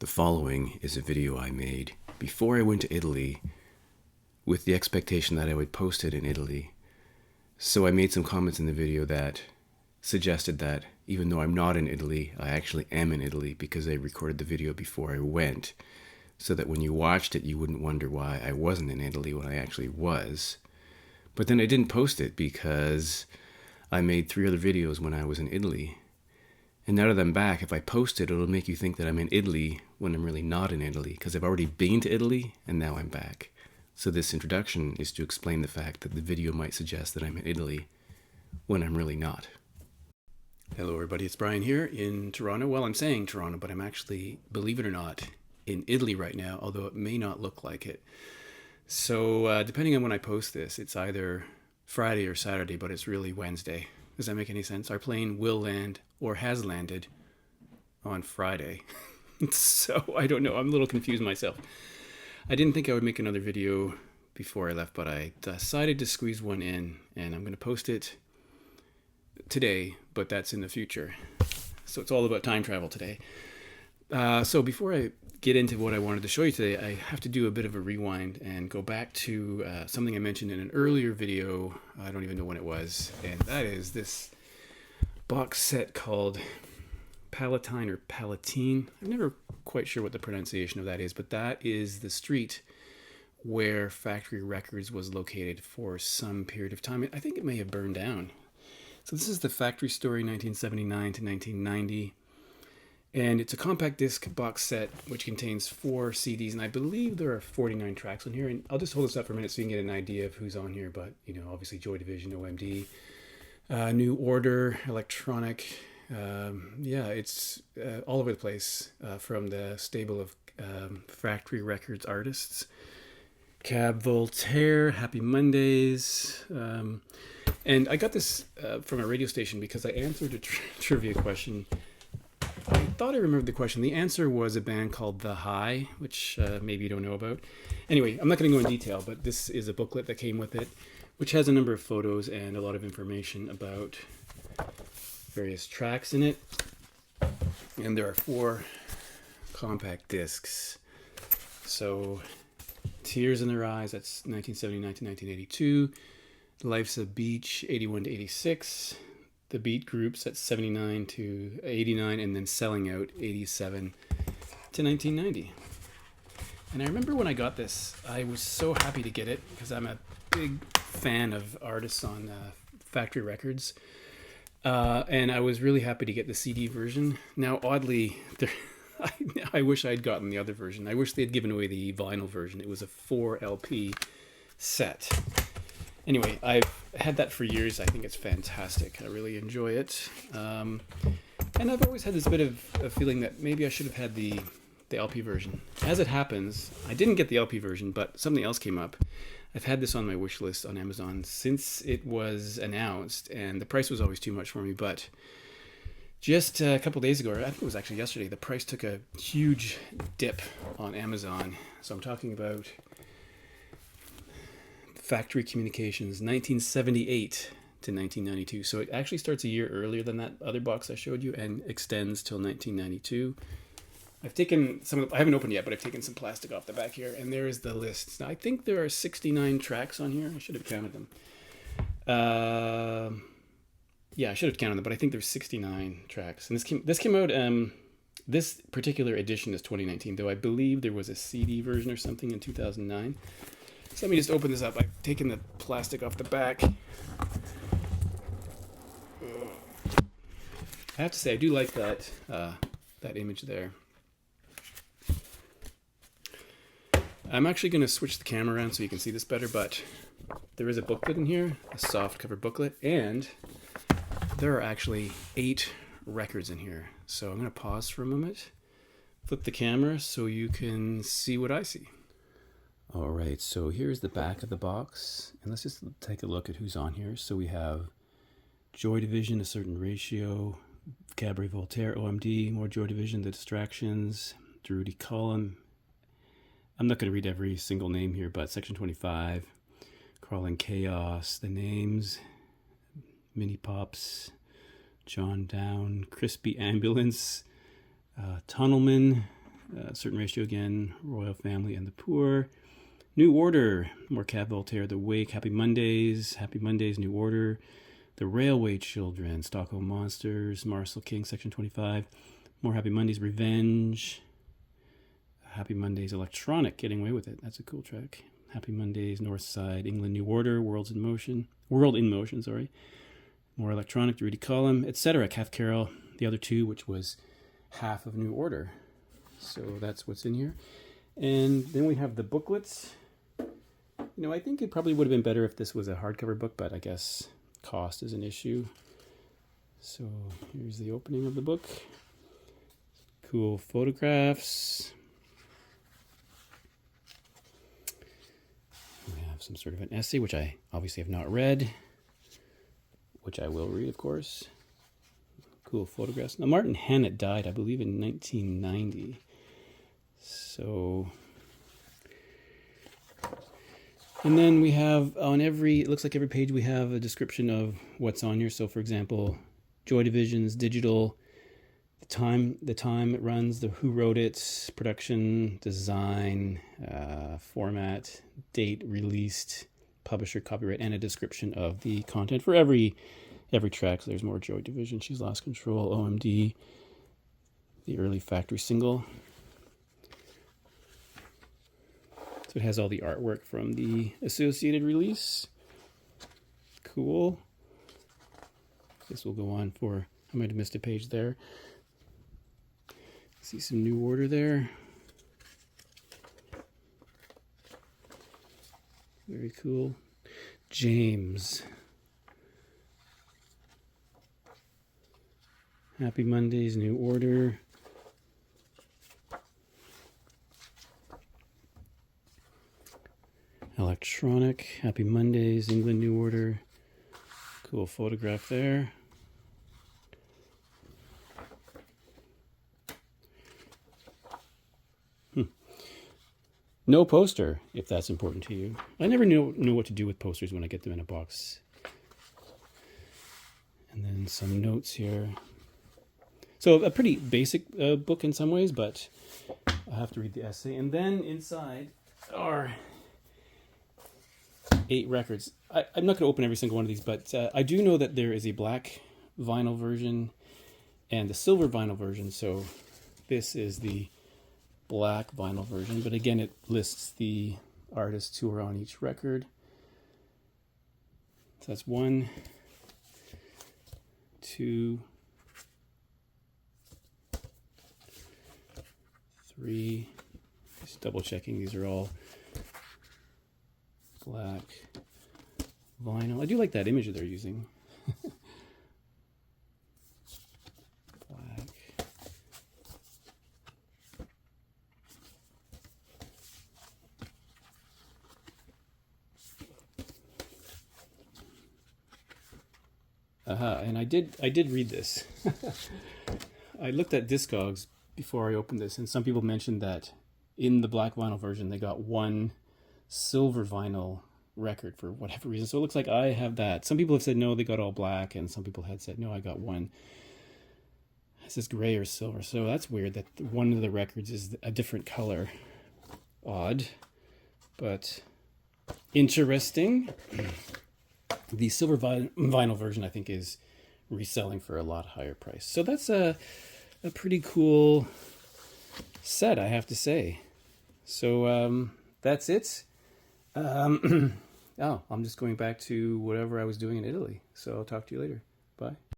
The following is a video I made before I went to Italy with the expectation that I would post it in Italy. So I made some comments in the video that suggested that even though I'm not in Italy, I actually am in Italy because I recorded the video before I went, so that when you watched it, you wouldn't wonder why I wasn't in Italy when I actually was. But then I didn't post it because I made 3 other videos when I was in Italy. And now that I'm back, if I post it, it'll make you think that I'm in Italy when I'm really not in Italy, because I've already been to Italy and now I'm back. So this introduction is to explain the fact that the video might suggest that I'm in Italy when I'm really not. Hello everybody, it's Brian here in Toronto. Well, I'm saying Toronto, but I'm actually, believe it or not, in Italy right now, although it may not look like it. So depending on when I post this, it's either Friday or Saturday, but it's really Wednesday. Does that make any sense? Our plane will land or has landed on Friday. So I don't know. I'm a little confused myself. I didn't think I would make another video before I left, but I decided to squeeze one in, and I'm going to post it today, but that's in the future. So it's all about time travel today. So before I get into what I wanted to show you today, I have to do a bit of a rewind and go back to something I mentioned in an earlier video. I don't even know when it was, and that is this box set called Palatine or Palatine. I'm never quite sure what the pronunciation of that is, but that is the street where Factory Records was located for some period of time. I think it may have burned down. So this is the Factory Story 1979 to 1990. And it's a compact disc box set which contains 4 CDs, and I believe there are 49 tracks on here. And I'll just hold this up for a minute so you can get an idea of who's on here. But, you know, obviously Joy Division, OMD, New Order, Electronic. Yeah, it's all over the place from the stable of Factory Records artists. Cab Voltaire, Happy Mondays. And I got this from a radio station because I answered a trivia question. I thought I remembered the question. The answer was a band called The High, which maybe you don't know about. Anyway, I'm not going to go in detail, but this is a booklet that came with it, which has a number of photos and a lot of information about various tracks in it. And there are 4 compact discs. So, Tears in Their Eyes, that's 1979 to 1982. Life's a Beach, 81 to 86. The Beat Groups at 79 to 89, and then Selling Out 87 to 1990. And I remember when I got this, I was so happy to get it because I'm a big fan of artists on Factory Records. And I was really happy to get the CD version. Now, oddly, I wish I'd gotten the other version. I wish they'd given away the vinyl version. It was a 4 LP set. Anyway, I've had that for years. I think it's fantastic. I really enjoy it. And I've always had this bit of a feeling that maybe I should have had the LP version. As it happens, I didn't get the LP version, but something else came up. I've had this on my wish list on Amazon since it was announced, and the price was always too much for me. But just a couple days ago, or I think it was actually yesterday, the price took a huge dip on Amazon. So I'm talking about Factory Communications, 1978 to 1992. So it actually starts a year earlier than that other box I showed you and extends till 1992. I've taken I haven't opened yet, but I've taken some plastic off the back here, and there is the list. Now, I think there are 69 tracks on here. I should have counted them. Yeah, I should have counted them, but I think there's 69 tracks. And this came out, this particular edition is 2019, though I believe there was a CD version or something in 2009. So let me just open this up. I've taken the plastic off the back. I have to say, I do like that image there. I'm actually going to switch the camera around so you can see this better, but there is a booklet in here, a soft cover booklet, and there are actually 8 records in here. So I'm going to pause for a moment, flip the camera so you can see what I see. All right, so here's the back of the box, and let's just take a look at who's on here. So we have Joy Division, A Certain Ratio, Cabaret Voltaire, OMD, more Joy Division, The Distractions, Drudy Collin. I'm not going to read every single name here, but Section 25, Crawling Chaos, The Names, Mini Pops, John Down, Crispy Ambulance, Tunnelman, Certain Ratio again, Royal Family and the Poor. New Order, more Cab Voltaire, The Wake, Happy Mondays, New Order. The Railway Children, Stockholm Monsters, Marcel King, Section 25. More Happy Mondays, Revenge. Happy Mondays, Electronic, Getting Away with It. That's a cool track. Happy Mondays, North Side, England New Order, World in Motion, sorry. More Electronic, Rudy Collum, etc. Kath Carroll, the other two, which was half of New Order. So that's what's in here. And then we have the booklets. I think it probably would have been better if this was a hardcover book, but I guess cost is an issue. So here's the opening of the book. Cool photographs. We have some sort of an essay, which I obviously have not read, which I will read, of course. Cool photographs. Now, Martin Hannett died, I believe, in 1990. So, and then we have it looks like every page we have a description of what's on here. So, for example, Joy Division's digital, the time it runs, who wrote it, production, design, format, date, released, publisher, copyright, and a description of the content for every track. So there's more Joy Division, She's Lost Control, OMD, the early factory single. So it has all the artwork from the associated release. Cool. This will go on for, I might have missed a page there. See some New Order there. Very cool. James. Happy Mondays, New Order. Electronic, Happy Mondays, England New Order. Cool photograph there. No poster, if that's important to you. I never know what to do with posters when I get them in a box. And then some notes here. So a pretty basic book in some ways, but I have to read the essay. And then inside are 8 records. I'm not going to open every single one of these, but I do know that there is a black vinyl version and a silver vinyl version. So this is the black vinyl version, but again, it lists the artists who are on each record. So that's 1, 2, 3. Just double checking these are all black vinyl. I do like that image that they're using. Black. And I did read this. I looked at Discogs before I opened this, and some people mentioned that in the black vinyl version they got 1 silver vinyl record for whatever reason. So it looks like I have that. Some people have said no, they got all black, and some people had said no, I got 1. It says gray or silver, so that's weird that one of the records is a different color. Odd, but interesting. The silver vinyl version, I think, is reselling for a lot higher price. So that's a pretty cool set, I have to say. So that's it. I'm just going back to whatever I was doing in Italy. So I'll talk to you later. Bye.